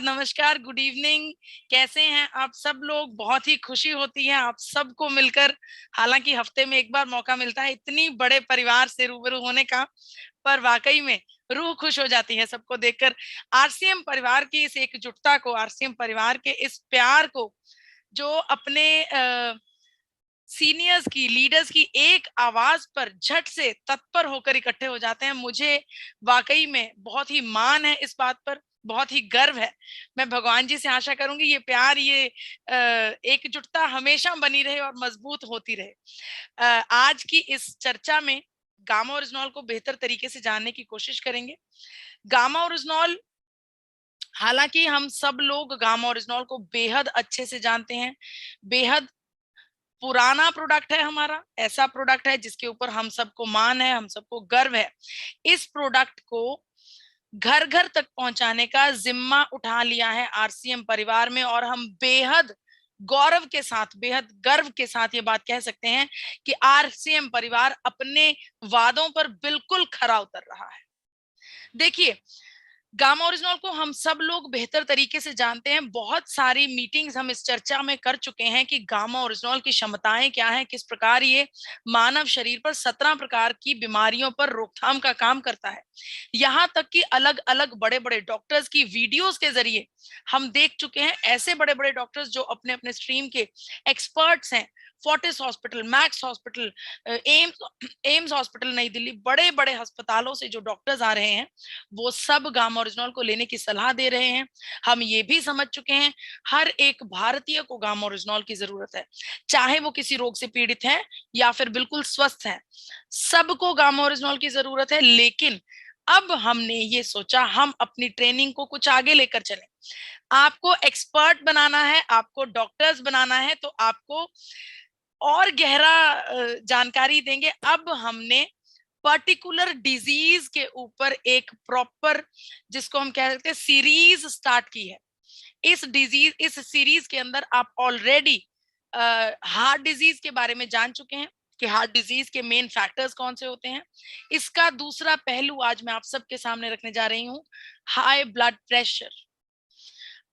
नमस्कार, good evening. कैसे हैं आप सब लोग? बहुत ही खुशी होती है आप सबको मिलकर। हालांकि हफ्ते में एक बार मौका मिलता है इतनी बड़े परिवार से रूबरू होने का, पर वाकई में रूह खुश हो जाती है सबको देखकर। आरसीएम परिवार की इस एकजुटता को, आरसीएम परिवार के इस प्यार को, जो अपने सीनियर्स की, लीडर्स की एक आवाज पर झट से तत्पर होकर इकट्ठे हो जाते हैं। मुझे वाकई में बहुत ही मान है इस बात पर, बहुत ही गर्व है। मैं भगवान जी से आशा करूंगी ये प्यार, ये एकजुटता हमेशा बनी रहे और मजबूत होती रहे। आज की इस चर्चा में गामा ओरिजिनॉल को बेहतर तरीके से जानने की कोशिश करेंगे। गामा ओरिजिनॉल, हालांकि हम सब लोग गामा ओरिजिनॉल को बेहद अच्छे से जानते हैं। बेहद पुराना प्रोडक्ट है हमारा, ऐसा प्रोडक्ट है जिसके ऊपर हम सबको मान है, हम सबको गर्व है। इस प्रोडक्ट को घर घर तक पहुंचाने का जिम्मा उठा लिया है आरसीएम परिवार में, और हम बेहद गौरव के साथ, बेहद गर्व के साथ ये बात कह सकते हैं कि आरसीएम परिवार अपने वादों पर बिल्कुल खरा उतर रहा है। देखिए, गामा ओरिजिनल को हम सब लोग बेहतर तरीके से जानते हैं। बहुत सारी मीटिंग्स हम इस चर्चा में कर चुके हैं कि गामा ओरिजिनल की क्षमताएं क्या हैं, किस प्रकार ये मानव शरीर पर 17 प्रकार की बीमारियों पर रोकथाम का काम करता है। यहाँ तक कि अलग अलग बड़े बड़े डॉक्टर्स की वीडियोस के जरिए हम देख चुके हैं। ऐसे बड़े बड़े डॉक्टर्स जो अपने अपने स्ट्रीम के एक्सपर्ट्स हैं, Fortis hospital, max hospital, AIIMS hospital नई दिल्ली, बड़े बड़े अस्पतालों से जो डॉक्टर्स आ रहे हैं, वो सब गामा ओरिजिनल को लेने की सलाह दे रहे हैं। हम ये भी समझ चुके हैं हर एक भारतीय को गामा ओरिजिनल की जरूरत है, चाहे वो किसी रोग से पीड़ित है या फिर बिल्कुल स्वस्थ है, सबको गामा ओरिजिनल की जरूरत है। लेकिन अब हमने ये सोचा हम अपनी ट्रेनिंग को कुछ आगे लेकर चलें। आपको एक्सपर्ट बनाना है, आपको डॉक्टर्स बनाना है, तो आपको और गहरा जानकारी देंगे। अब हमने पर्टिकुलर डिजीज के ऊपर एक प्रॉपर, जिसको हम कह सकते हैं, सीरीज स्टार्ट की है। इस सीरीज के अंदर आप ऑलरेडी हार्ट डिजीज के बारे में जान चुके हैं कि हार्ट डिजीज के मेन फैक्टर्स कौन से होते हैं। इसका दूसरा पहलू आज मैं आप सबके सामने रखने जा रही हूँ, हाई ब्लड प्रेशर।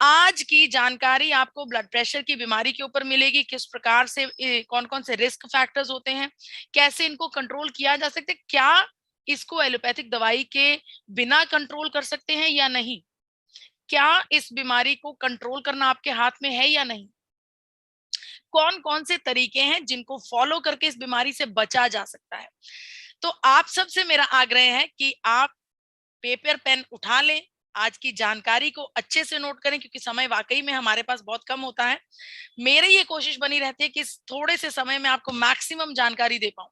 आज की जानकारी आपको ब्लड प्रेशर की बीमारी के ऊपर मिलेगी, किस प्रकार से कौन कौन से रिस्क फैक्टर्स होते हैं, कैसे इनको कंट्रोल किया जा सकता है, क्या इसको एलोपैथिक दवाई के बिना कंट्रोल कर सकते हैं या नहीं, क्या इस बीमारी को कंट्रोल करना आपके हाथ में है या नहीं, कौन कौन से तरीके हैं जिनको फॉलो करके इस बीमारी से बचा जा सकता है। तो आप सबसे मेरा आग्रह है कि आप पेपर पेन उठा लें, आज की जानकारी को अच्छे से नोट करें, क्योंकि समय वाकई में हमारे पास बहुत कम होता है। मेरी ये कोशिश बनी रहती है कि इस थोड़े से समय में आपको मैक्सिमम जानकारी दे पाऊं।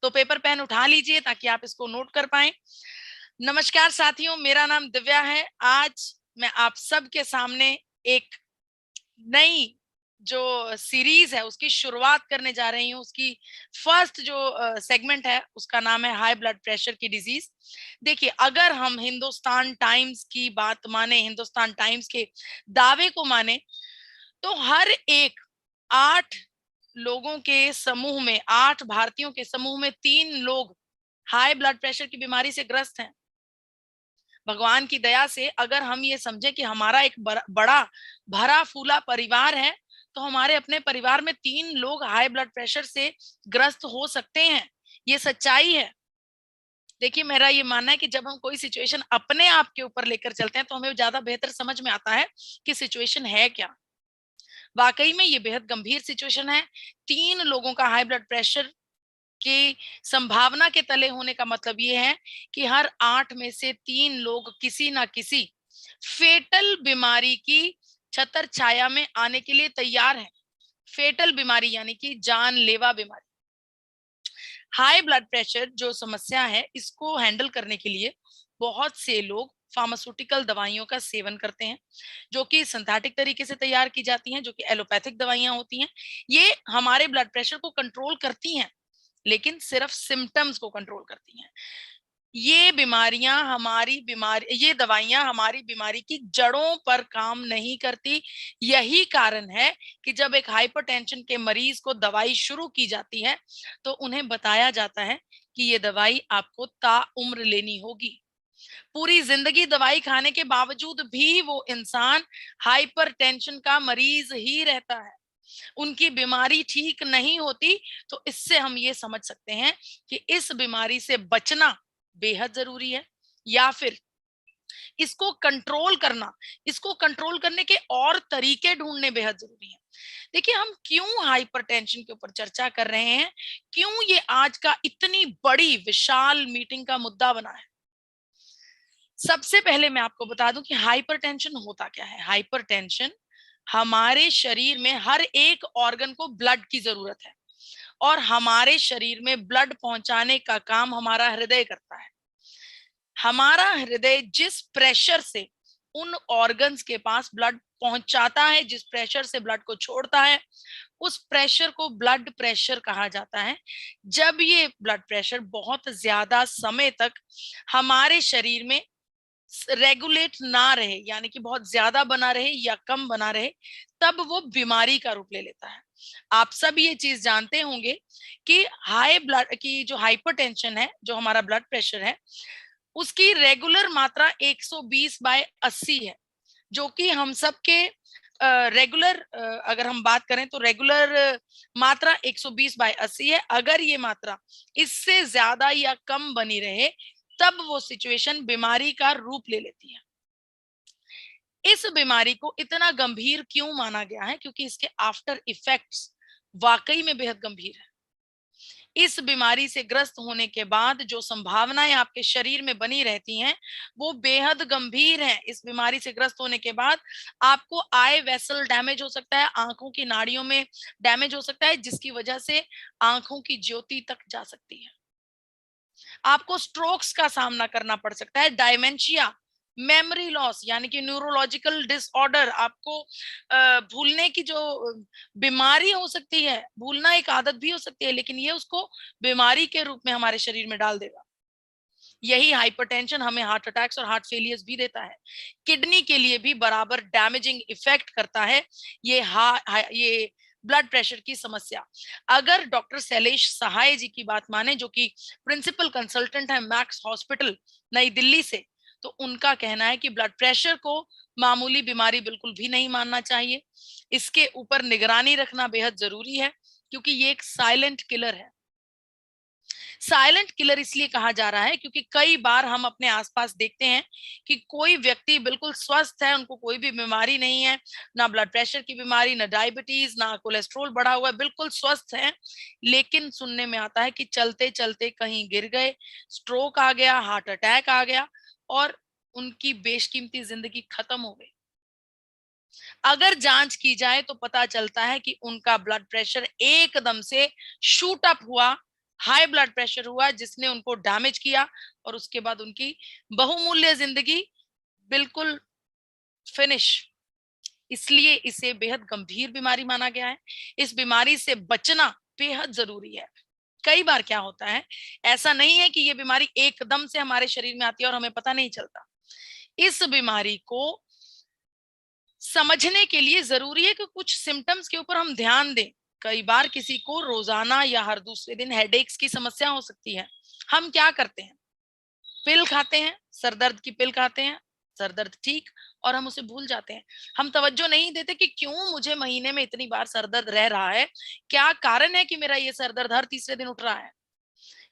तो पेपर पेन उठा लीजिए ताकि आप इसको नोट कर पाएं। नमस्कार साथियों, मेरा नाम दिव्या है। आज मैं आप सबके सामने एक नई जो सीरीज है उसकी शुरुआत करने जा रही हूँ। उसकी फर्स्ट जो सेगमेंट है उसका नाम है हाई ब्लड प्रेशर की डिजीज। देखिए, अगर हम हिंदुस्तान टाइम्स की बात माने, हिंदुस्तान टाइम्स के दावे को माने, तो हर एक 8 लोगों के समूह में, 8 भारतीयों के समूह में 3 लोग हाई ब्लड प्रेशर की बीमारी से ग्रस्त हैं। भगवान की दया से अगर हम ये समझें कि हमारा एक बड़ा भरा फूला परिवार है, तो हमारे अपने परिवार में 3 लोग हाई ब्लड प्रेशर से ग्रस्त हो सकते हैं। ये सच्चाई है। देखिए, मेरा ये मानना है कि जब हम कोई सिचुएशन अपने आप के ऊपर लेकर चलते हैं तो हमें ज्यादा बेहतर समझ में आता है कि सिचुएशन है क्या। वाकई में ये बेहद गंभीर सिचुएशन है। 3 लोगों का हाई ब्लड प्रेशर की संभावना के तले होने का मतलब ये है कि हर 8 में से 3 लोग किसी ना किसी फेटल बीमारी की छतर छाया में आने के लिए तैयार हैं। फेटल बीमारी यानी कि जानलेवा बीमारी। हाई ब्लड प्रेशर जो समस्या है, इसको हैंडल करने के लिए बहुत से लोग फार्मास्यूटिकल दवाइयों का सेवन करते हैं, जो कि सिंथेटिक तरीके से तैयार की जाती हैं, जो कि एलोपैथिक दवाइयां होती हैं। ये हमारे ब्लड प्रेशर को कंट्रोल करती हैं, लेकिन सिर्फ सिम्टम्स को कंट्रोल करती हैं। ये दवाइयां हमारी बीमारी की जड़ों पर काम नहीं करती। यही कारण है कि जब एक हाइपरटेंशन के मरीज को दवाई शुरू की जाती है तो उन्हें बताया जाता है कि ये दवाई आपको ताउम्र लेनी होगी। पूरी जिंदगी दवाई खाने के बावजूद भी वो इंसान हाइपरटेंशन का मरीज ही रहता है, उनकी बीमारी ठीक नहीं होती। तो इससे हम ये समझ सकते हैं कि इस बीमारी से बचना बेहद जरूरी है, या फिर इसको कंट्रोल करना, इसको कंट्रोल करने के और तरीके ढूंढने बेहद जरूरी है। देखिए, हम क्यों हाइपरटेंशन के ऊपर चर्चा कर रहे हैं, क्यों ये आज का इतनी बड़ी विशाल मीटिंग का मुद्दा बना है। सबसे पहले मैं आपको बता दूं कि हाइपरटेंशन होता क्या है। हाइपरटेंशन, हमारे शरीर में हर एक ऑर्गन को ब्लड की जरूरत है, और हमारे शरीर में ब्लड पहुंचाने का काम हमारा हृदय करता है। हमारा हृदय जिस प्रेशर से उन ऑर्गन्स के पास ब्लड पहुंचाता है, जिस प्रेशर से ब्लड को छोड़ता है, उस प्रेशर को ब्लड प्रेशर कहा जाता है। जब ये ब्लड प्रेशर बहुत ज्यादा समय तक हमारे शरीर में रेगुलेट ना रहे, यानी कि बहुत ज्यादा बना रहे या कम बना रहे, तब वो बीमारी का रूप ले लेता है। आप सब ये चीज जानते होंगे कि हाई ब्लड की जो हाइपरटेंशन है, जो हमारा ब्लड प्रेशर है, उसकी रेगुलर मात्रा 120/80 है, जो कि हम सब के रेगुलर, अगर हम बात करें तो रेगुलर मात्रा 120/80 है। अगर ये मात्रा इससे ज्यादा या कम बनी रहे, तब वो सिचुएशन बीमारी का रूप ले लेती है। इस बीमारी को इतना गंभीर क्यों माना गया है? क्योंकि इसके आफ्टर इफेक्ट्स वाकई में बेहद गंभीर है। इस बीमारी से ग्रस्त होने के बाद जो संभावनाएं आपके शरीर में बनी रहती हैं, वो बेहद गंभीर हैं। इस बीमारी से ग्रस्त होने के बाद आपको आई वेसल डैमेज हो सकता है, आंखों की नाड़ियों में डैमेज हो सकता है, जिसकी वजह से आंखों की ज्योति तक जा सकती है। आपको स्ट्रोक्स का सामना करना पड़ सकता है, डायमेंशिया, मेमोरी लॉस यानी कि न्यूरोलॉजिकल डिसऑर्डर, आपको भूलने की जो बीमारी हो सकती है। भूलना एक आदत भी हो सकती है, लेकिन ये उसको बीमारी के रूप में हमारे शरीर में डाल देगा। यही हाइपरटेंशन हमें हार्ट अटैक्स और हार्ट फेलियर्स भी देता है। किडनी के लिए भी बराबर डैमेजिंग इफेक्ट करता है ये ब्लड प्रेशर की समस्या। अगर डॉक्टर शैलेश सहाय जी की बात माने, जो कि प्रिंसिपल कंसल्टेंट है मैक्स हॉस्पिटल नई दिल्ली से, तो उनका कहना है कि ब्लड प्रेशर को मामूली बीमारी बिल्कुल भी नहीं मानना चाहिए। इसके ऊपर निगरानी रखना बेहद जरूरी है, क्योंकि ये एक साइलेंट किलर है। साइलेंट किलर इसलिए कहा जा रहा है क्योंकि कई बार हम अपने आसपास देखते हैं कि कोई व्यक्ति बिल्कुल स्वस्थ है, उनको कोई भी बीमारी नहीं है, ना ब्लड प्रेशर की बीमारी, ना डायबिटीज, ना कोलेस्ट्रॉल बढ़ा हुआ है, बिल्कुल स्वस्थ है। लेकिन सुनने में आता है कि चलते चलते कहीं गिर गए, स्ट्रोक आ गया, हार्ट अटैक आ गया, और उनकी बेशकीमती जिंदगी खत्म हो गई। अगर जांच की जाए तो पता चलता है कि उनका ब्लड प्रेशर एकदम से शूट अप हुआ, हाई ब्लड प्रेशर हुआ, जिसने उनको डैमेज किया, और उसके बाद उनकी बहुमूल्य जिंदगी बिल्कुल फिनिश। इसलिए इसे बेहद गंभीर बीमारी माना गया है। इस बीमारी से बचना बेहद जरूरी है। कई बार क्या होता है, ऐसा नहीं है कि ये बीमारी एकदम से हमारे शरीर में आती है और हमें पता नहीं चलता। इस बीमारी को समझने के लिए जरूरी है कि कुछ सिम्टम्स के ऊपर हम ध्यान दें। कई बार किसी को रोजाना या हर दूसरे दिन हेडेक्स की समस्या हो सकती है। हम क्या करते हैं, पिल खाते हैं, सर दर्द की पिल खाते हैं, सर दर्द ठीक, और हम उसे भूल जाते हैं। हम तवज्जो नहीं देते कि क्यों मुझे महीने में इतनी बार सर दर्द रह रहा है, क्या कारण है कि मेरा ये सर दर्द हर तीसरे दिन उठ रहा है।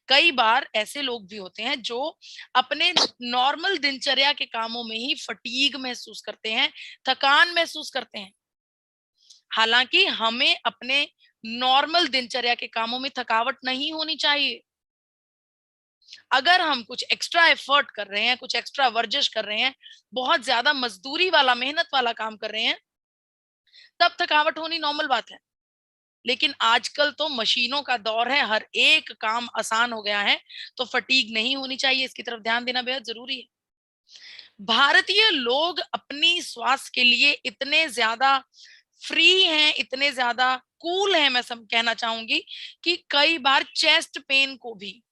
कई बार ऐसे लोग भी होते हैं जो अपने नॉर्मल दिनचर्या के कामों में ही फटीग महसूस करते हैं, थकान महसूस करते हैं। हालांकि हमें अपने नॉर्मल दिनचर्या के कामों में थकावट नहीं होनी चाहिए। अगर हम कुछ एक्स्ट्रा एफर्ट कर रहे हैं, कुछ एक्स्ट्रा वर्जिश कर रहे हैं, बहुत ज्यादा मजदूरी वाला, मेहनत वाला काम कर रहे हैं, तब थकावट होनी नॉर्मल बात है। लेकिन आजकल तो मशीनों का दौर है, हर एक काम आसान हो गया है, तो फटीग नहीं होनी चाहिए। इसकी तरफ ध्यान देना बेहद जरूरी है। भारतीय लोग अपनी स्वास्थ्य के लिए इतने ज्यादा फ्री हैं, इतने ज्यादा कूल हैं, मैं सब कहना चाहूंगी, कि कई बार चेस्ट पेन को भी,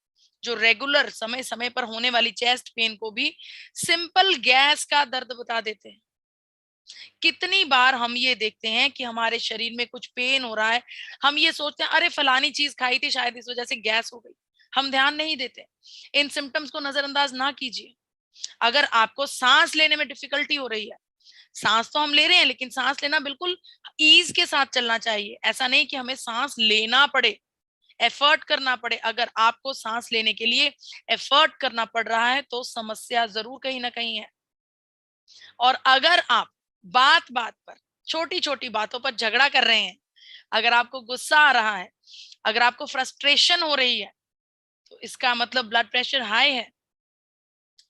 जो रेगुलर समय समय पर होने वाली चेस्ट पेन को भी सिंपल गैस का दर्द बता देते हैं। कितनी बार हम ये देखते हैं कि हमारे शरीर में कुछ पेन हो रहा है, हम ये सोचते हैं अरे फलानी चीज खाई थी, शायद इस वजह से गैस हो गई। हम ध्यान नहीं देते। इन सिम्टम्स को नजरअंदाज ना कीजिए। अगर आपको सांस लेने में डिफिकल्टी हो रही है, सांस तो हम ले रहे हैं लेकिन सांस लेना बिल्कुल ईज के साथ चलना चाहिए। ऐसा नहीं कि हमें सांस लेना पड़े, एफर्ट करना पड़े। अगर आपको सांस लेने के लिए एफर्ट करना पड़ रहा है तो समस्या जरूर कहीं ना कहीं है। और अगर आप बात बात पर, छोटी छोटी बातों पर झगड़ा कर रहे हैं, अगर आपको गुस्सा आ रहा है, अगर आपको फ्रस्ट्रेशन हो रही है, तो इसका मतलब ब्लड प्रेशर हाई है।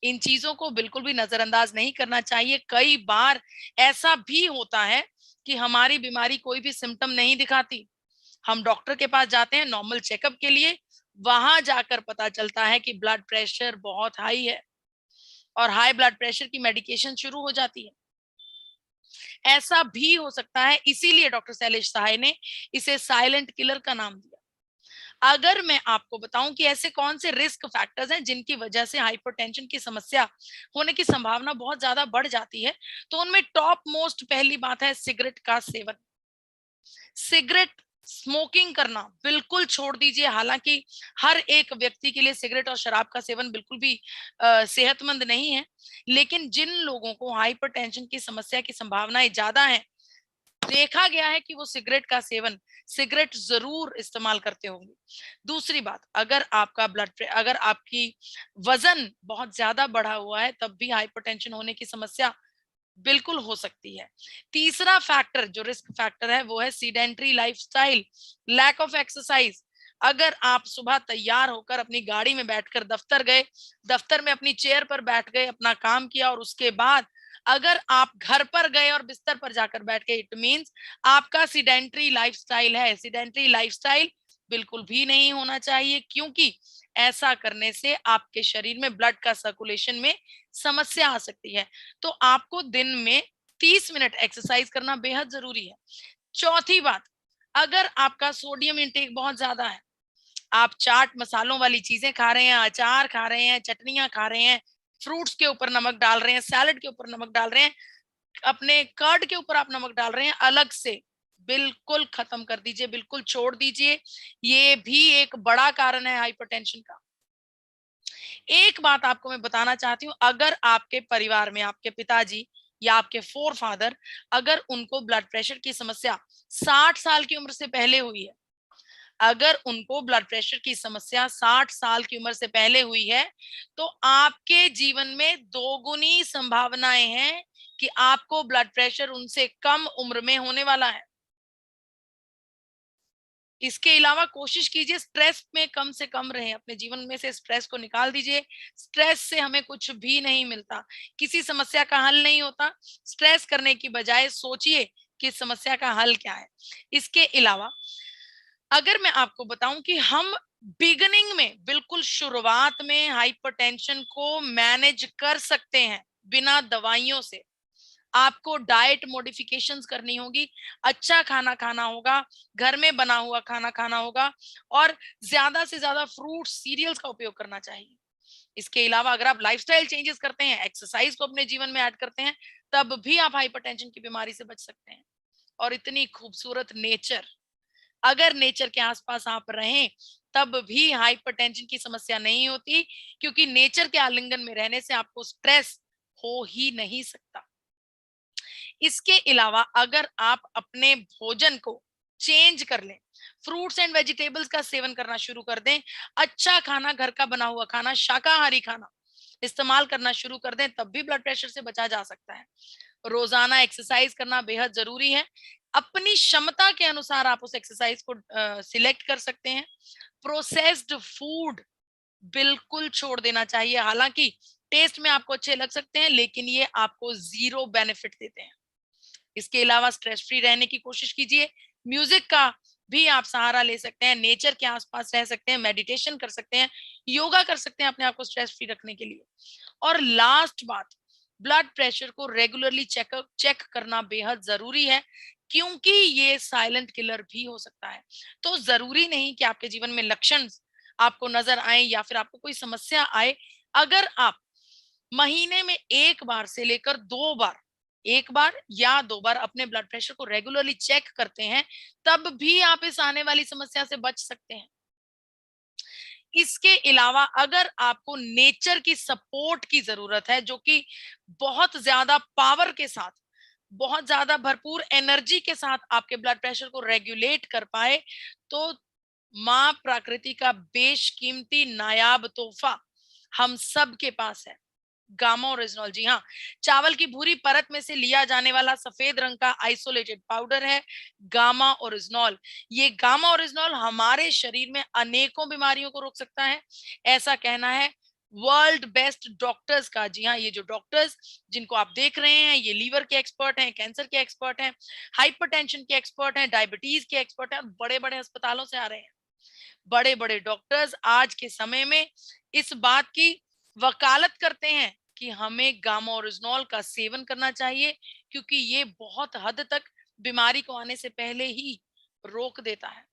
इन चीजों को बिल्कुल भी नजरअंदाज नहीं करना चाहिए। कई बार ऐसा भी होता है कि हमारी बीमारी कोई भी सिम्टम नहीं दिखाती, हम डॉक्टर के पास जाते हैं नॉर्मल चेकअप के लिए, वहां जाकर पता चलता है कि ब्लड प्रेशर बहुत हाई है और हाई ब्लड प्रेशर की मेडिकेशन शुरू हो जाती है। ऐसा भी हो सकता है, इसीलिए डॉक्टर शैलेश सहाय ने इसे साइलेंट किलर का नाम दिया। अगर मैं आपको बताऊं कि ऐसे कौन से रिस्क फैक्टर्स हैं जिनकी वजह से हाइपरटेंशन की समस्या होने की संभावना बहुत ज्यादा बढ़ जाती है, तो उनमें टॉप मोस्ट पहली बात है सिगरेट का सेवन। सिगरेट स्मोकिंग करना बिल्कुल छोड़ दीजिए। हालांकि हर एक व्यक्ति के लिए सिगरेट और शराब का सेवन बिल्कुल भी सेहतमंद नहीं है, लेकिन जिन लोगों को हाइपरटेंशन की समस्या की संभावनाएं ज्यादा है, देखा गया है कि वो सिगरेट का सेवन, सिगरेट जरूर इस्तेमाल करते होंगे। दूसरी बात, अगर आपकी वजन बहुत ज्यादा बढ़ा हुआ है, तब भी हाइपरटेंशन होने की समस्या बिल्कुल हो सकती है। तीसरा फैक्टर जो रिस्क फैक्टर है वो है sedentary lifestyle, lack of exercise. अगर आप सुबह तैयार होकर अपनी गाड़ी में बैठकर दफ्तर गए, दफ्तर में अपनी चेयर पर बैठ गए, अपना काम किया और उसके बाद अगर आप घर पर गए और बिस्तर पर जाकर बैठ गए, इट मींस आपका सीडेंटरी लाइफस्टाइल है। सीडेंटरी लाइफस्टाइल बिल्कुल भी नहीं होना चाहिए, क्योंकि ऐसा करने से आपके शरीर में ब्लड का सर्कुलेशन में समस्या आ सकती है। तो आपको दिन में 30 मिनट एक्सरसाइज करना बेहद जरूरी है। चौथी बात, अगर आपका सोडियम इंटेक बहुत ज्यादा है, आप चाट मसालों वाली चीजें खा रहे हैं, अचार खा रहे हैं, चटनियां खा रहे हैं, फ्रूट्स के ऊपर नमक डाल रहे हैं, सैलड के ऊपर नमक डाल रहे हैं, अपने कर्ड के ऊपर आप नमक डाल रहे हैं, अलग से बिल्कुल खत्म कर दीजिए, बिल्कुल छोड़ दीजिए। ये भी एक बड़ा कारण है हाइपरटेंशन का। एक बात आपको मैं बताना चाहती हूँ, अगर आपके परिवार में आपके पिताजी या आपके फोर फादर, अगर उनको ब्लड प्रेशर की समस्या 60 साल की उम्र से पहले हुई है, अगर उनको ब्लड प्रेशर की समस्या 60 साल की उम्र से पहले हुई है, तो आपके जीवन में दोगुनी संभावनाएं हैं कि आपको ब्लड प्रेशर उनसे कम उम्र में होने वाला है। इसके अलावा कोशिश कीजिए स्ट्रेस में कम से कम रहें, अपने जीवन में से स्ट्रेस को निकाल दीजिए। स्ट्रेस से हमें कुछ भी नहीं मिलता, किसी समस्या का हल नहीं होता। स्ट्रेस करने की बजाय सोचिए कि समस्या का हल क्या है। इसके अलावा अगर मैं आपको बताऊं कि हम बिगनिंग में, बिल्कुल शुरुआत में हाइपरटेंशन को मैनेज कर सकते हैं बिना दवाइयों से। आपको डाइट मॉडिफिकेशंस करनी होगी, अच्छा खाना खाना होगा, घर में बना हुआ खाना खाना होगा और ज्यादा से ज्यादा फ्रूट्स सीरियल्स का उपयोग करना चाहिए। इसके अलावा अगर आप लाइफस्टाइल चेंजेस करते हैं, एक्सरसाइज को अपने जीवन में ऐड करते हैं, तब भी आप हाइपरटेंशन की बीमारी से बच सकते हैं। और इतनी खूबसूरत नेचर, अगर नेचर के आसपास आप रहें, तब भी हाइपरटेंशन की समस्या नहीं होती, क्योंकि नेचर के आलिंगन में रहने से आपको स्ट्रेस हो ही नहीं सकता। इसके अलावा अगर आप अपने भोजन को चेंज कर लें, फ्रूट्स एंड वेजिटेबल्स का सेवन करना शुरू कर दें, अच्छा खाना, घर का बना हुआ खाना, शाकाहारी खाना इस्तेमाल करना शुरू कर दें, तब भी ब्लड प्रेशर से बचा जा सकता है। रोजाना एक्सरसाइज करना बेहद जरूरी है। अपनी क्षमता के अनुसार आप उस एक्सरसाइज को सिलेक्ट कर सकते हैं। प्रोसेस्ड फूड बिल्कुल छोड़ देना चाहिए। हालांकि टेस्ट में आपको अच्छे लग सकते हैं, लेकिन ये आपको जीरो बेनिफिट देते हैं। इसके अलावा स्ट्रेस फ्री रहने की कोशिश कीजिए। म्यूजिक का भी आप सहारा ले सकते हैं, नेचर के आसपास रह सकते हैं, मेडिटेशन कर सकते हैं, योगा कर सकते हैं अपने आप को स्ट्रेस फ्री रखने के लिए। और लास्ट बात, ब्लड प्रेशर को रेगुलरली चेक करना बेहद जरूरी है, क्योंकि ये साइलेंट किलर भी हो सकता है। तो जरूरी नहीं कि आपके जीवन में लक्षण आपको नजर आए या फिर आपको कोई समस्या आए। अगर आप महीने में एक बार से लेकर दो बार, एक बार या दो बार अपने ब्लड प्रेशर को रेगुलरली चेक करते हैं, तब भी आप इस आने वाली समस्या से बच सकते हैं। इसके अलावा अगर आपको नेचर की सपोर्ट की जरूरत है, जो कि बहुत ज्यादा पावर के साथ, बहुत ज्यादा भरपूर एनर्जी के साथ आपके ब्लड प्रेशर को रेगुलेट कर पाए, तो माँ प्रकृति का बेशकीमती नायाब तोहफा हम सब के पास है, गामा ओरिजिनॉल। जी हाँ, चावल की भूरी परत में से लिया जाने वाला सफेद रंग का आइसोलेटेड पाउडर है गामा ओरिजिनॉल। ये गामा ओरिजिनॉल हमारे शरीर में अनेकों बीमारियों को रोक सकता है, ऐसा कहना है वर्ल्ड बेस्ट डॉक्टर्स का। जी हाँ, ये जो डॉक्टर्स जिनको आप देख रहे हैं, ये लीवर के एक्सपर्ट हैं, कैंसर के एक्सपर्ट हैं, हाइपरटेंशन के एक्सपर्ट हैं, डायबिटीज के एक्सपर्ट हैं, और बड़े बड़े अस्पतालों से आ रहे हैं। बड़े बड़े डॉक्टर्स आज के समय में इस बात की वकालत करते हैं कि हमें गामा ओरिजिनॉल का सेवन करना चाहिए, क्योंकि ये बहुत हद तक बीमारी को आने से पहले ही रोक देता है।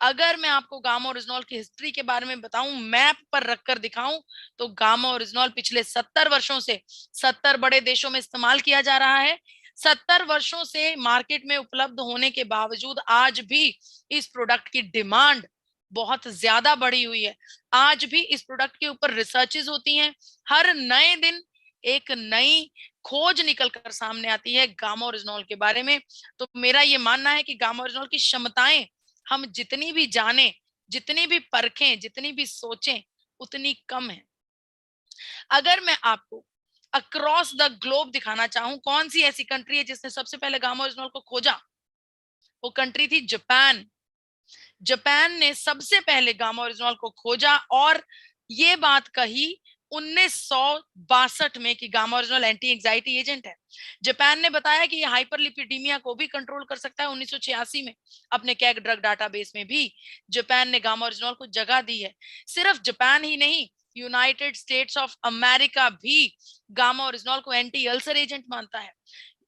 अगर मैं आपको गामा ओरिजिनॉल की हिस्ट्री के बारे में बताऊं, मैप पर रखकर दिखाऊं, तो गामा ओरिजिनॉल पिछले 70 वर्षों से 70 बड़े देशों में इस्तेमाल किया जा रहा है। 70 वर्षों से मार्केट में उपलब्ध होने के बावजूद आज भी इस प्रोडक्ट की डिमांड बहुत ज्यादा बढ़ी हुई है। आज भी इस प्रोडक्ट के ऊपर रिसर्चेज होती हैं, हर नए दिन एक नई खोज निकल कर सामने आती है गामा ओरिजिनॉल के बारे में। तो मेरा ये मानना है कि गामा ओरिजिनॉल की क्षमताएं हम जितनी भी जाने, जितनी भी परखें, जितनी भी सोचें, उतनी कम है। अगर मैं आपको अक्रॉस द ग्लोब दिखाना चाहूं, कौन सी ऐसी कंट्री है जिसने सबसे पहले गामा ओरिजिनॉल को खोजा, वो कंट्री थी जापान। जापान ने सबसे पहले गामा ओरिजिनॉल को खोजा और ये बात कही 1962 में कि gamma oryzanol anti anxiety agent है। जापान ने बताया कि यह हाइपरलिपिडीमिया को भी कंट्रोल कर सकता है। 1986 में अपने कैग ड्रग डाटाबेस में भी जापान ने गामा ओरिजिनॉल को जगह दी है। सिर्फ जापान ही नहीं, यूनाइटेड स्टेट्स ऑफ अमेरिका भी गामा ओरिजिनॉल को एंटी अल्सर एजेंट मानता है।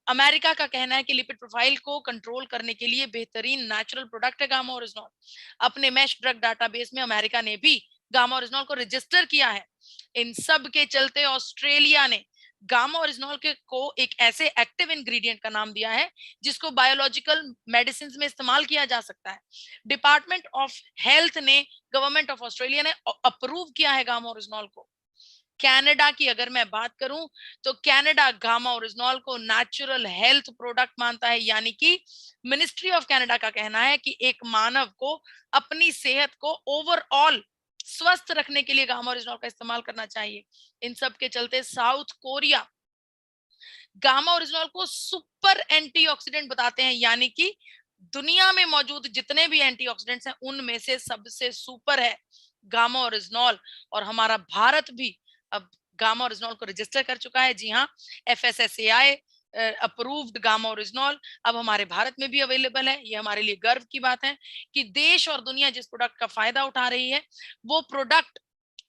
अमेरिका का कहना है कि लिपिड प्रोफाइल को कंट्रोल करने के लिए बेहतरीन नेचुरल प्रोडक्ट है गामा ओरिजिनॉल। अपने मैश ड्रग डाटाबेस में अमेरिका ने भी गामा ओरिजिनॉल को रजिस्टर किया है। इन सब के चलते ऑस्ट्रेलिया ने गामा ओरिजिनॉल के को एक ऐसे एक्टिव इंग्रेडिएंट का नाम दिया है जिसको बायोलॉजिकल मेडिसिन में इस्तेमाल किया जा सकता है। डिपार्टमेंट ऑफ हेल्थ ने, गवर्नमेंट ऑफ ऑस्ट्रेलिया ने अप्रूव किया है गामा ओरिजिनॉल को। कनाडा की अगर मैं बात करूं, तो कनाडा गामा ओरिजिनॉल को नेचुरल हेल्थ प्रोडक्ट मानता है, यानी कि मिनिस्ट्री ऑफ कनाडा का कहना है कि एक मानव को अपनी सेहत को ओवरऑल स्वस्थ रखने के लिए गामा ओरिजिनॉल का इस्तेमाल करना चाहिए। इन सब के चलते साउथ कोरिया गामा ओरिजिनॉल को सुपर एंटीऑक्सीडेंट बताते हैं, यानी कि दुनिया में मौजूद जितने भी एंटीऑक्सीडेंट्स हैं उनमें से सबसे सुपर है गामा ओरिजिनॉल। और हमारा भारत भी अब गामा ओरिजिनॉल को रजिस्टर कर चुका है। जी हाँ, FSSAI अप्रूव्ड गामा ओरिजिनॉल अब हमारे भारत में भी अवेलेबल है। ये हमारे लिए गर्व की बात है कि देश और दुनिया जिस प्रोडक्ट का फायदा उठा रही है, वो प्रोडक्ट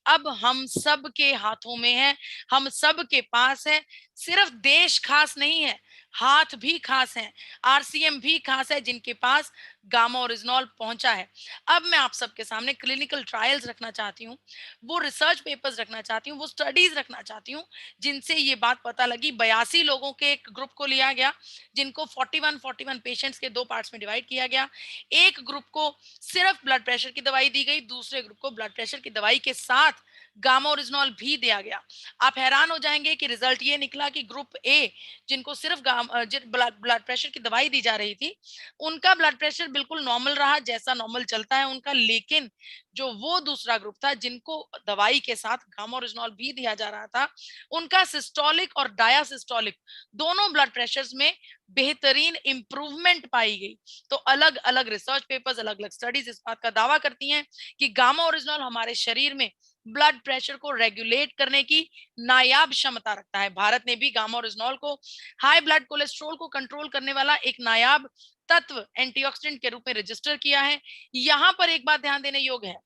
अब हम सब के हाथों में है, हम सब के पास है। सिर्फ देश खास नहीं है, हाथ भी खास हैं, RCM भी खास है, जिनके पास गामा ओरिजिनॉल पहुंचा है। अब मैं आप सबके सामने क्लिनिकल ट्रायल्स रखना चाहती हूँ, वो रिसर्च पेपर्स रखना चाहती हूँ, वो स्टडीज रखना चाहती हूँ, जिनसे ये बात पता लगी। 82 लोगों के एक ग्रुप को लिया गया, जिनको 41 पेशेंट्स के 2 पार्ट्स में डिवाइड किया गया। एक ग्रुप को सिर्फ ब्लड प्रेशर की दवाई दी गई, दूसरे ग्रुप को ब्लड प्रेशर की दवाई के साथ गामा ओरिजिनॉल भी दिया गया। आप हैरान हो जाएंगे कि रिजल्ट ये निकला कि ग्रुप ए, जिनको सिर्फ ब्लड प्रेशर की दवाई दी जा रही थी, उनका ब्लड प्रेशर बिल्कुल नॉर्मल रहा, जैसा नॉर्मल चलता है उनका। लेकिन जो वो दूसरा ग्रुप था जिनको दवाई के साथ गामा ओरिजिनॉल भी दिया जा रहा था, उनका सिस्टोलिक और डायासिस्टोलिक दोनों ब्लड प्रेशर्स में बेहतरीन इंप्रूवमेंट पाई गई। तो अलग अलग रिसर्च पेपर्स, अलग अलग स्टडीज इस बात का दावा करती हैं कि गामा ओरिजिनॉल हमारे शरीर में ब्लड प्रेशर को रेगुलेट करने की नायाब क्षमता रखता है। भारत ने भी गामा ओरिजिनॉल को हाई ब्लड कोलेस्ट्रॉल को कंट्रोल करने वाला एक नायाब तत्व एंटीऑक्सीडेंट के रूप में रजिस्टर किया है। यहाँ पर एक बात ध्यान देने योग्य है,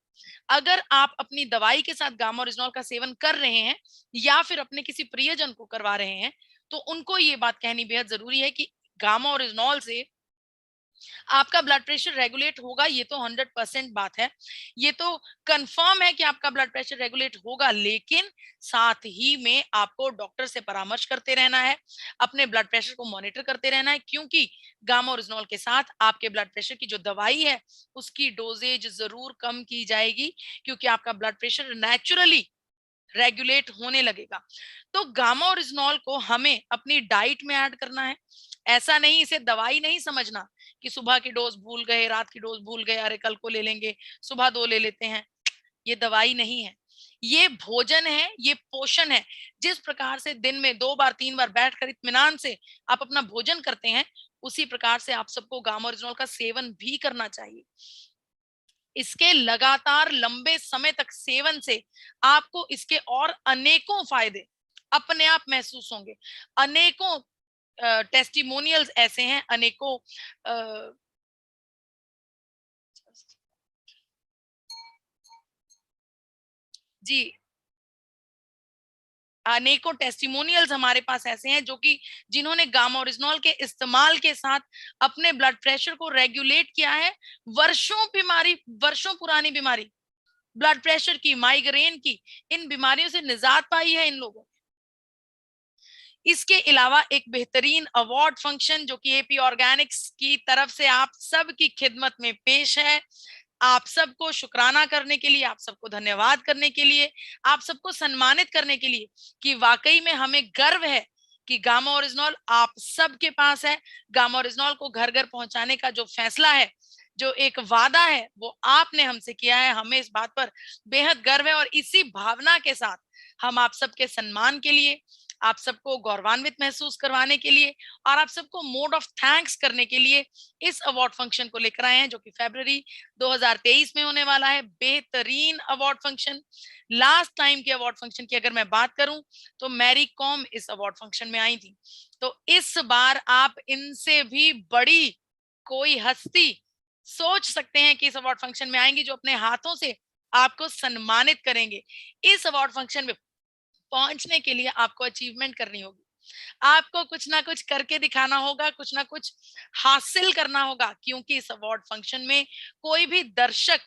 अगर आप अपनी दवाई के साथ गामा ओरिजिनॉल का सेवन कर रहे हैं या फिर अपने किसी प्रियजन को करवा रहे हैं, तो उनको ये बात कहनी बेहद जरूरी है कि गामा ओरिजिनॉल से आपका ब्लड प्रेशर रेगुलेट होगा, ये तो 100% बात है, ये तो कंफर्म है कि आपका ब्लड प्रेशर रेगुलेट होगा, लेकिन साथ ही में आपको डॉक्टर से परामर्श करते रहना है, अपने ब्लड प्रेशर को मॉनिटर करते रहना है, क्योंकि गामा ओरिजिनोल के साथ आपके ब्लड प्रेशर की जो दवाई है उसकी डोजेज जरूर कम की जाएगी, क्योंकि आपका ब्लड प्रेशर नेचुरली रेगुलेट होने लगेगा। तो गामा ओरिजिनोल को हमें अपनी डाइट में ऐड करना है। ऐसा नहीं, इसे दवाई नहीं समझना कि सुबह की डोज भूल गए, रात की डोज भूल गए, अरे कल को ले लेंगे, सुबह 2 ले लेते हैं। ये दवाई नहीं है, ये भोजन है, ये पोषण है। जिस प्रकार से दिन में 2 बार 3 बार बैठकर इत्मीनान से आप अपना भोजन करते हैं, उसी प्रकार से आप सबको गामा ओरिजिनोल का सेवन भी करना चाहिए। इसके लगातार लंबे समय तक सेवन से आपको इसके और अनेकों फायदे अपने आप महसूस होंगे। अनेकों टेस्टिमोनियल्स ऐसे हैं, अनेकों अ, जी, अनेकों टेस्टिमोनियल्स हमारे पास ऐसे हैं जो कि जिन्होंने गामा ओरिजिनोल के इस्तेमाल के साथ अपने ब्लड प्रेशर को रेगुलेट किया है। वर्षों पुरानी बीमारी, ब्लड प्रेशर की, माइग्रेन की, इन बीमारियों से निजात पाई है इन लोगों ने। इसके अलावा एक बेहतरीन अवार्ड फंक्शन जो कि एपी ऑर्गेनिक्स की तरफ से आप सबकी खिदमत में पेश है, आप सबको शुक्राना करने के लिए, आप सबको धन्यवाद करने के लिए, आप सबको सम्मानित करने के लिए कि वाकई में हमें गर्व है कि गामा ओरिजिनोल आप सबके पास है। गामा ओरिजिनोल को घर घर पहुंचाने का जो फैसला है, जो एक वादा है, वो आपने हमसे किया है। हमें इस बात पर बेहद गर्व है और इसी भावना के साथ हम आप सबके सम्मान के लिए, आप सबको गौरवान्वित महसूस करवाने के लिए और आप सबको मोड ऑफ थैंक्स करने के लिए इस अवार्ड फंक्शन को लेकर आए हैं, जो कि फरवरी 2023 में होने वाला है। बेहतरीन अवार्ड फंक्शन। लास्ट टाइम के अवार्ड फंक्शन की अगर मैं बात करूं तो मैरी कॉम इस अवार्ड फंक्शन में आई थी। तो इस बार आप इनसे भी बड़ी कोई हस्ती सोच सकते हैं कि इस अवार्ड फंक्शन में आएंगी, जो अपने हाथों से आपको सम्मानित करेंगे। इस अवार्ड फंक्शन में पहुंचने के लिए आपको अचीवमेंट करनी होगी, आपको कुछ ना कुछ करके दिखाना होगा, कुछ ना कुछ हासिल करना होगा, क्योंकि इस अवार्ड फंक्शन में कोई भी दर्शक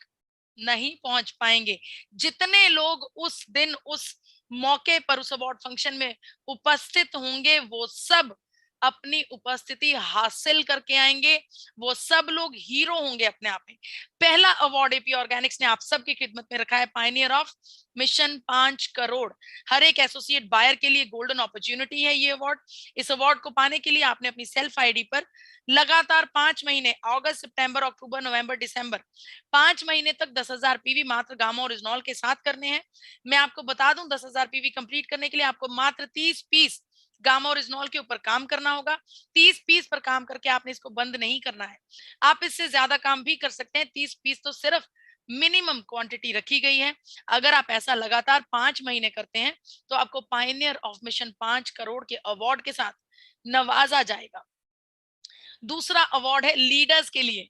नहीं पहुंच पाएंगे। जितने लोग उस दिन उस मौके पर उस अवार्ड फंक्शन में उपस्थित होंगे, वो सब अपनी उपस्थिति हासिल करके आएंगे, वो सब लोग हीरो होंगे अपने आप में। पहला अवार्ड एपी ऑर्गेनिक्स ने आप सबकी खिदमत में रखा है, पायनियर ऑफ मिशन 5 करोड़। हर एक एसोसिएट बायर के लिए गोल्डन अपॉर्चुनिटी है ये अवार्ड। इस अवार्ड को पाने के लिए आपने अपनी सेल्फ आईडी पर लगातार 5 महीने, अगस्त, सितंबर, अक्टूबर, नवंबर, दिसंबर, 5 महीने तक 10,000 पीवी मात्र गामा ओरिजिनोल के साथ करने हैं। मैं आपको बता दूं, 10,000 पीवी कंप्लीट करने के लिए आपको मात्र 30 पीस गामा ओरिजिनोल के ऊपर काम करना होगा। 30 पीस पर काम करके आपने इसको बंद नहीं करना है, आप इससे ज्यादा काम भी कर सकते हैं। 30 पीस तो सिर्फ मिनिमम क्वांटिटी रखी गई है। अगर आप ऐसा लगातार 5 महीने करते हैं तो आपको पायनियर ऑफ मिशन 5 करोड़ के अवार्ड के साथ नवाजा जाएगा। दूसरा अवार्ड है लीडर्स के लिए।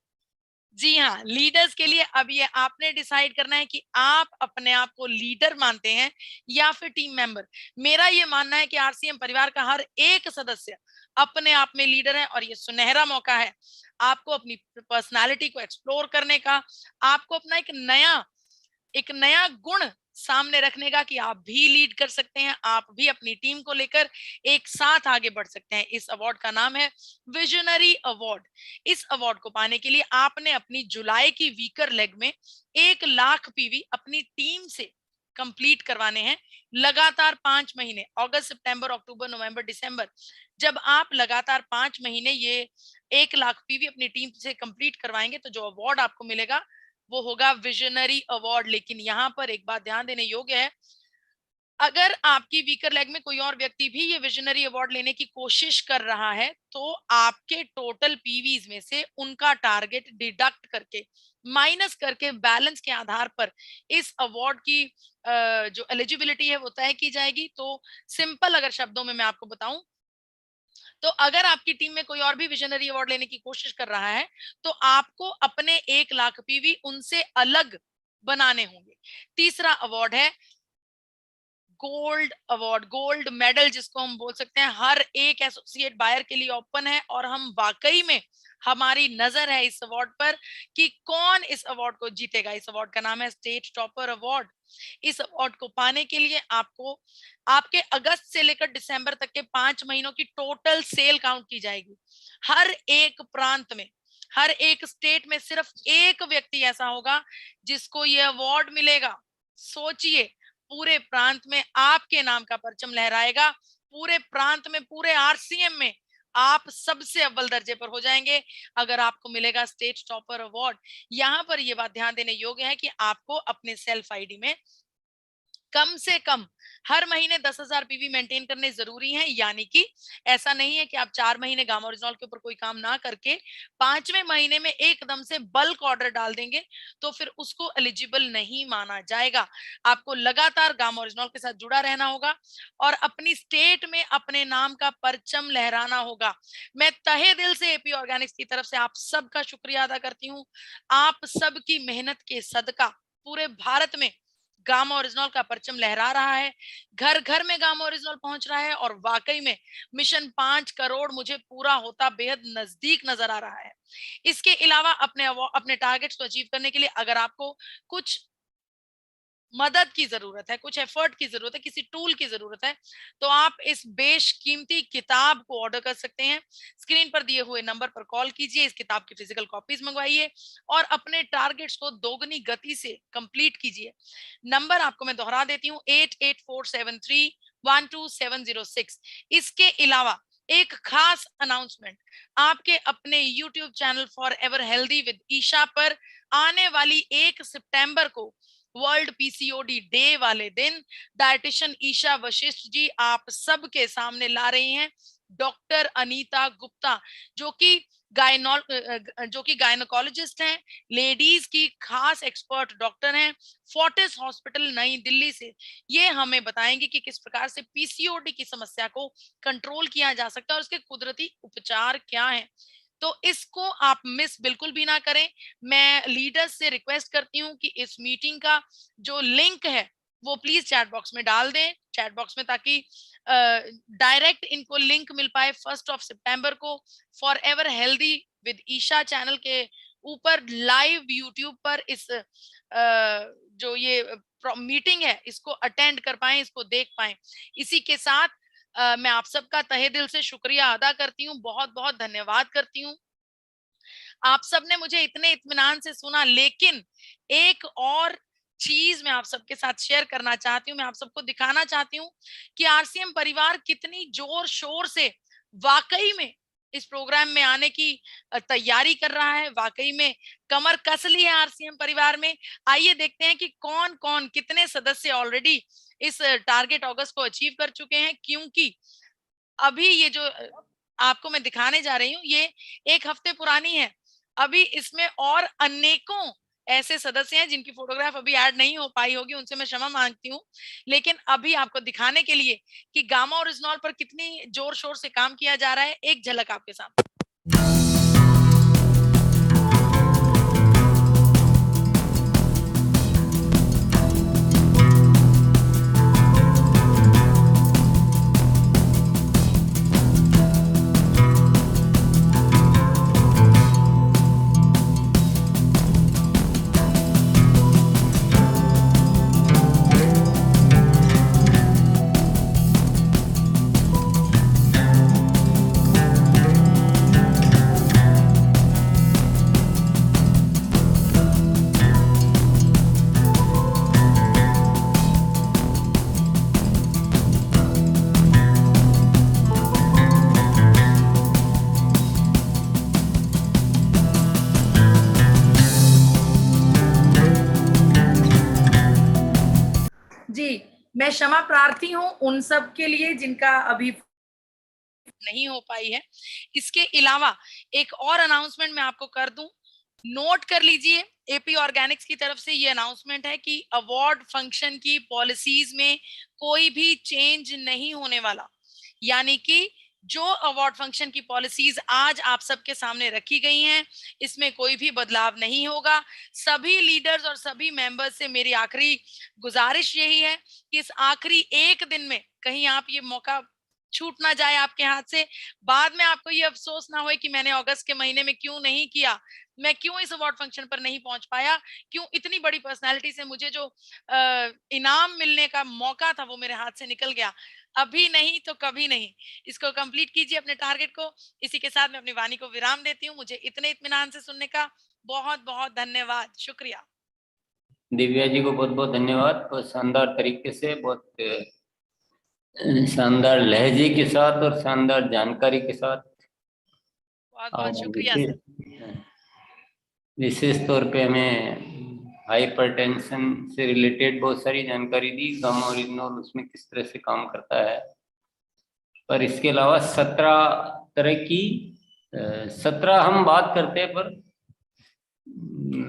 जी हाँ, लीडर्स के लिए। अब ये आपने डिसाइड करना है कि आप अपने आप को लीडर मानते हैं या फिर टीम मेंबर। मेरा ये मानना है कि आरसीएम परिवार का हर एक सदस्य अपने आप में लीडर है और ये सुनहरा मौका है आपको अपनी पर्सनालिटी को एक्सप्लोर करने का, आपको अपना एक नया गुण सामने रखने का कि आप भी लीड कर सकते हैं, आप भी अपनी टीम को लेकर एक साथ आगे बढ़ सकते हैं। इस अवार्ड का नाम है विजनरी अवार्ड। इस अवार्ड को पाने के लिए आपने अपनी जुलाई की वीकर लेग में 1 लाख पीवी अपनी टीम से कंप्लीट करवाने हैं। लगातार 5 महीने, अगस्त, सितंबर, अक्टूबर, नवंबर, दिसंबर, जब आप लगातार 5 महीने ये 1 लाख पीवी अपनी टीम से कंप्लीट करवाएंगे तो जो अवार्ड आपको मिलेगा वो होगा विजनरी अवार्ड। लेकिन यहाँ पर एक बात ध्यान देने योग्य है, अगर आपकी वीकर लेग में कोई और व्यक्ति भी ये विजनरी अवार्ड लेने की कोशिश कर रहा है तो आपके टोटल पीवीज में से उनका टारगेट डिडक्ट करके, माइनस करके, बैलेंस के आधार पर इस अवार्ड की जो एलिजिबिलिटी है वो तय की जाएगी। तो सिंपल अगर शब्दों में मैं आपको बताऊं तो अगर आपकी टीम में कोई और भी विजनरी अवार्ड लेने की कोशिश कर रहा है तो आपको अपने 1 लाख पीवी उनसे अलग बनाने होंगे। तीसरा अवार्ड है गोल्ड अवार्ड, गोल्ड मेडल जिसको हम बोल सकते हैं। हर एक एसोसिएट बायर के लिए ओपन है और हम वाकई में हमारी नजर है इस अवार्ड पर कि कौन इस अवार्ड को जीतेगा। इस अवार्ड का नाम है स्टेट टॉपर अवार्ड। इस अवार्ड को पाने के लिए आपको आपके अगस्त से लेकर दिसंबर तक के 5 महीनों की टोटल सेल काउंट की जाएगी। हर एक प्रांत में, हर एक स्टेट में सिर्फ एक व्यक्ति ऐसा होगा जिसको ये अवार्ड मिलेगा। सोचिए, पूरे प्रांत में आपके नाम का परचम लहराएगा, पूरे प्रांत में, पूरे आरसीएम में आप सबसे अव्वल दर्जे पर हो जाएंगे अगर आपको मिलेगा स्टेट टॉपर अवार्ड। यहाँ पर यह बात ध्यान देने योग्य है कि आपको अपने सेल्फ आईडी में कम से कम हर महीने 10,000 पीवी मेंटेन करने जरूरी हैं। यानी कि ऐसा नहीं है कि आप 4 महीने गामा ओरिजिनल के ऊपर कोई काम ना करके 5वें महीने में एकदम से बल्क ऑर्डर डाल देंगे तो फिर उसको एलिजिबल नहीं माना जाएगा। आपको लगातार गामा ओरिजिनल के साथ जुड़ा रहना होगा और अपनी स्टेट में अपने नाम का परचम लहराना होगा। मैं तहे दिल से एपी ऑर्गेनिक्स की तरफ से आप सबका शुक्रिया अदा करती हूँ। आप सबकी मेहनत के सदका पूरे भारत में गामा ओरिजिनल का परचम लहरा रहा है, घर घर में गामा ओरिजिनल पहुंच रहा है और वाकई में मिशन 5 करोड़ मुझे पूरा होता बेहद नजदीक नजर आ रहा है। इसके अलावा अपने टारगेट्स को अचीव करने के लिए अगर आपको कुछ मदद की जरूरत है, कुछ एफर्ट की जरूरत है, किसी टूल की जरूरत है, तो आप इस बेशकीमती किताब को ऑर्डर कर सकते हैं। स्क्रीन पर दिए हुए नंबर पर कॉल कीजिए, इस किताब की फिजिकल कॉपीज मंगवाइए और अपने टारगेट्स को दोगुनी गति से कंप्लीट कीजिए। नंबर आपको मैं दोहरा देती हूँ, 8847312706। इसके अलावा एक खास अनाउंसमेंट, आपके अपने YouTube channel forever healthy with Isha पर आने वाली 1 सितंबर को वर्ल्ड पीसीओडी डे वाले दिन डायटिशियन ईशा वशिष्ठ जी आप सबके सामने ला रही हैं डॉक्टर अनीता गुप्ता, जो कि गायनोकोलॉजिस्ट हैं, लेडीज की खास एक्सपर्ट डॉक्टर हैं, फोर्टिस हॉस्पिटल नई दिल्ली से। ये हमें बताएंगे कि किस प्रकार से पीसीओडी की समस्या को कंट्रोल किया जा सकता है और उसके कुदरती उपचार क्या हैं। तो इसको आप मिस बिल्कुल भी ना करें। मैं लीडर्स से रिक्वेस्ट करती हूँ कि इस मीटिंग का जो लिंक है वो प्लीज चैट बॉक्स में डाल दें, चैट बॉक्स में, ताकि डायरेक्ट इनको लिंक मिल पाए 1 सितंबर को forever healthy with Isha channel के ऊपर लाइव यूट्यूब पर इस जो ये मीटिंग है इसको अटेंड कर पाए, इसको देख पाए। इसी के साथ मैं आप सबका तहे दिल से शुक्रिया अदा करती हूँ, बहुत बहुत धन्यवाद करती हूँ। आप सबने मुझे इतने इत्मीनान से सुना, लेकिन एक और चीज मैं आप सबके साथ शेयर करना चाहती हूँ, मैं आप सबको दिखाना चाहती हूँ कि आरसीएम परिवार कितनी जोर शोर से वाकई में इस प्रोग्राम में आने की तैयारी कर रहा है। वाकई में कमर कस ली है आरसीएम परिवार में। आइए देखते हैं कि कौन कौन, कितने सदस्य ऑलरेडी इस टारगेट अगस्त को अचीव कर चुके हैं, क्योंकि अभी ये जो आपको मैं दिखाने जा रही हूँ ये 1 हफ्ते पुरानी है। अभी इसमें और अनेकों ऐसे सदस्य हैं जिनकी फोटोग्राफ अभी ऐड नहीं हो पाई होगी, उनसे मैं क्षमा मांगती हूँ। लेकिन अभी आपको दिखाने के लिए कि गामा ओरिजिनल पर कितनी जोर शोर से काम किया जा रहा है, एक झलक आपके सामने। जी, मैं क्षमा प्रार्थी हूँ उन सब के लिए जिनका अभी नहीं हो पाई है। इसके अलावा एक और अनाउंसमेंट मैं आपको कर दूं, नोट कर लीजिए। एपी ऑर्गेनिक्स की तरफ से ये अनाउंसमेंट है कि अवार्ड फंक्शन की पॉलिसीज में कोई भी चेंज नहीं होने वाला। यानी कि जो अवार्ड फंक्शन की पॉलिसीज आज आप सबके सामने रखी गई हैं, इसमें कोई भी बदलाव नहीं होगा। सभी लीडर्स और सभी मेंबर्स से मेरी आखिरी गुजारिश यही है कि इस आखिरी एक दिन में कहीं आप ये मौका छूट ना जाए आपके हाथ से, बाद में आपको ये अफसोस ना हो कि मैंने अगस्त के महीने में क्यों नहीं किया, मैं क्यों इस अवार्ड फंक्शन पर नहीं पहुंच पाया, क्यों इतनी बड़ी पर्सनालिटी से मुझे जो इनाम मिलने का मौका था वो मेरे हाथ से निकल गया। अभी नहीं तो कभी नहीं। इसको कंप्लीट कीजिए अपने टारगेट को। इसी के साथ मैं अपनी वाणी को विराम देती हूँ। मुझे इतने इत्मीनान से सुनने का बहुत बहुत धन्यवाद, शुक्रिया। दिव्या जी को बहुत बहुत धन्यवाद। बहुत शानदार तरीके से, बहुत शानदार लहजे के साथ और शानदार जानकारी के साथ बहुत आप बहुत शुक्रिया विशेष सर। विशेष तौर पे हमें हाइपरटेंशन से रिलेटेड बहुत सारी जानकारी दी, गामा ओरिजिनल उसमें किस तरह से काम करता है। पर इसके अलावा 17 हम बात करते हैं, पर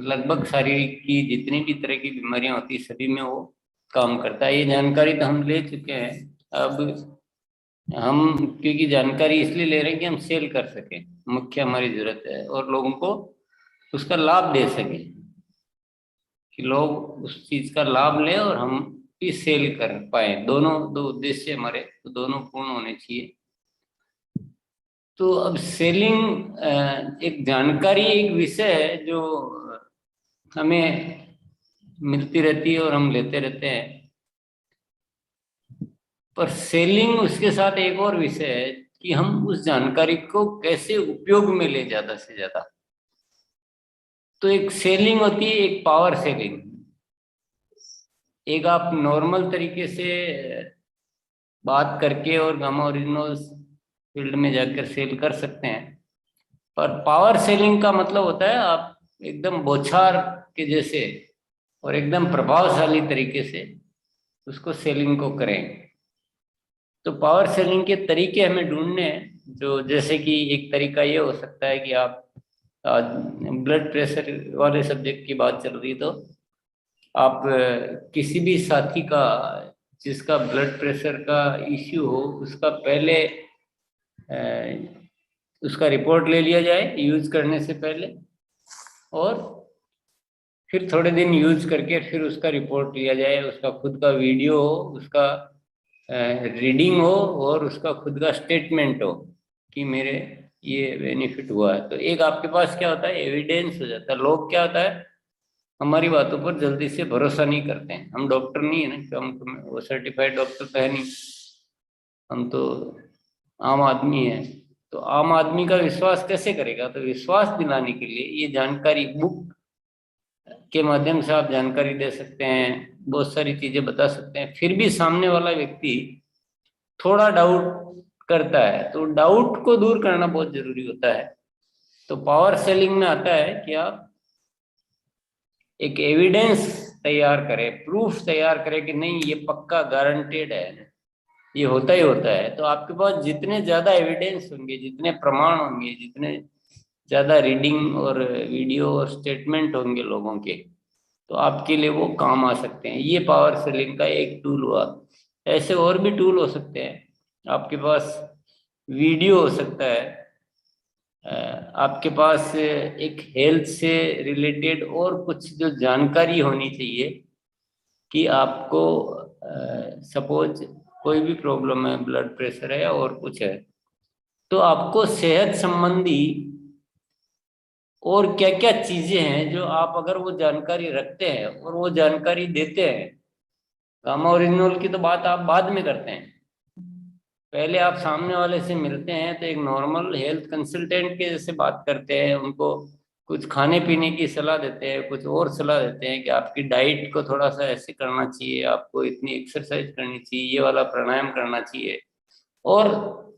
लगभग शारीरिक की जितनी भी तरह की बीमारियां होती है सभी में वो काम करता है। ये जानकारी तो हम ले चुके हैं। अब हम क्योंकि जानकारी इसलिए ले रहे हैं कि हम सेल कर सकें, मुख्य हमारी जरूरत है, और लोगों को उसका लाभ दे सकें, कि लोग उस चीज का लाभ लें और हम भी सेल कर पाए। दोनों दो उद्देश्य हमारे तो दोनों पूर्ण होने चाहिए। तो अब सेलिंग एक जानकारी, एक विषय है जो हमें मिलती रहती है और हम लेते रहते हैं, पर सेलिंग उसके साथ एक और विषय है कि हम उस जानकारी को कैसे उपयोग में ले ज्यादा से ज्यादा। तो एक सेलिंग होती है, एक पावर सेलिंग। एक आप नॉर्मल तरीके से बात करके और गामा ओरिजिनल्स फील्ड में जाकर सेल कर सकते हैं, पर पावर सेलिंग का मतलब होता है आप एकदम बौछार के जैसे और एकदम प्रभावशाली तरीके से उसको सेलिंग को करें। तो पावर सेलिंग के तरीके हमें ढूंढने हैं, जो जैसे कि एक तरीका ये हो सकता है कि आप ब्लड प्रेशर वाले सब्जेक्ट की बात चल रही, तो आप किसी भी साथी का जिसका ब्लड प्रेशर का इश्यू हो उसका पहले उसका रिपोर्ट ले लिया जाए यूज करने से पहले, और फिर थोड़े दिन यूज करके फिर उसका रिपोर्ट लिया जाए। उसका खुद का वीडियो हो, उसका रीडिंग हो, और उसका खुद का स्टेटमेंट हो कि मेरे ये बेनिफिट हुआ है। तो एक आपके पास क्या होता है, एविडेंस हो जाता है। लोग क्या होता है, हमारी बातों पर जल्दी से भरोसा नहीं करते हैं। हम डॉक्टर नहीं है ना, कि हम वो सर्टिफाइड डॉक्टर तो है नहीं, हम तो आम आदमी है। तो आम आदमी का विश्वास कैसे करेगा? तो विश्वास दिलाने के लिए ये जानकारी बुक के माध्यम से आप जानकारी दे सकते हैं, बहुत सारी चीजें बता सकते हैं। फिर भी सामने वाला व्यक्ति थोड़ा डाउट करता है, तो डाउट को दूर करना बहुत जरूरी होता है। तो पावर सेलिंग में आता है कि आप एक एविडेंस तैयार करें, प्रूफ तैयार करें कि नहीं ये पक्का गारंटेड है, ये होता ही होता है। तो आपके पास जितने ज्यादा एविडेंस होंगे, जितने प्रमाण होंगे, जितने ज्यादा रीडिंग और वीडियो और स्टेटमेंट होंगे लोगों के, तो आपके लिए वो काम आ सकते हैं। ये पावर सेलिंग का एक टूल हुआ। ऐसे और भी टूल हो सकते हैं। आपके पास वीडियो हो सकता है, आपके पास एक हेल्थ से रिलेटेड और कुछ जो जानकारी होनी चाहिए कि आपको सपोज कोई भी प्रॉब्लम है, ब्लड प्रेशर है या और कुछ है, तो आपको सेहत संबंधी और क्या क्या चीजें हैं जो आप अगर वो जानकारी रखते हैं और वो जानकारी देते हैं। गामा ओरिजिनल की तो बात आप बाद में करते हैं, पहले आप सामने वाले से मिलते हैं तो एक नॉर्मल हेल्थ कंसल्टेंट के जैसे बात करते हैं, उनको कुछ खाने पीने की सलाह देते हैं, कुछ और सलाह देते हैं कि आपकी डाइट को थोड़ा सा ऐसे करना चाहिए, आपको इतनी एक्सरसाइज करनी चाहिए, ये वाला प्राणायाम करना चाहिए। और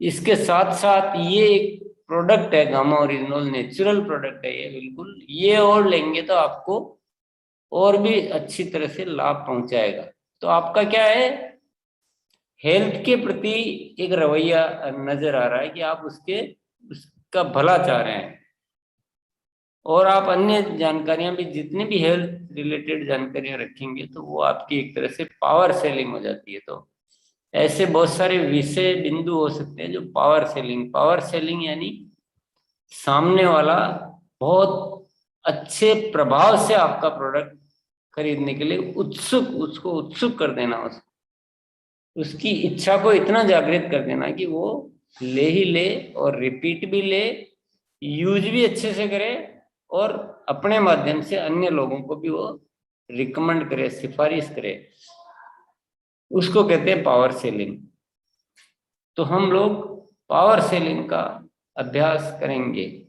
इसके साथ साथ ये एक प्रोडक्ट है गामा ओरिजिनल, नेचुरल प्रोडक्ट है ये बिल्कुल, ये और लेंगे तो आपको और भी अच्छी तरह से लाभ पहुंचाएगा। तो आपका क्या है, हेल्थ के प्रति एक रवैया नजर आ रहा है कि आप उसका भला चाह रहे हैं। और आप अन्य जानकारियां भी, जितनी भी हेल्थ रिलेटेड जानकारियां रखेंगे तो वो आपकी एक तरह से पावर सेलिंग हो जाती है। तो ऐसे बहुत सारे विषय बिंदु हो सकते हैं जो पावर सेलिंग यानी सामने वाला बहुत अच्छे प्रभाव से आपका प्रोडक्ट खरीदने के लिए उत्सुक, उसको उत्सुक कर देना उसको। उसकी इच्छा को इतना जागृत कर देना कि वो ले ही ले और रिपीट भी ले, यूज भी अच्छे से करे, और अपने माध्यम से अन्य लोगों को भी वो रिकमेंड करे, सिफारिश करे। उसको कहते हैं पावर सेलिंग। तो हम लोग पावर सेलिंग का अभ्यास करेंगे।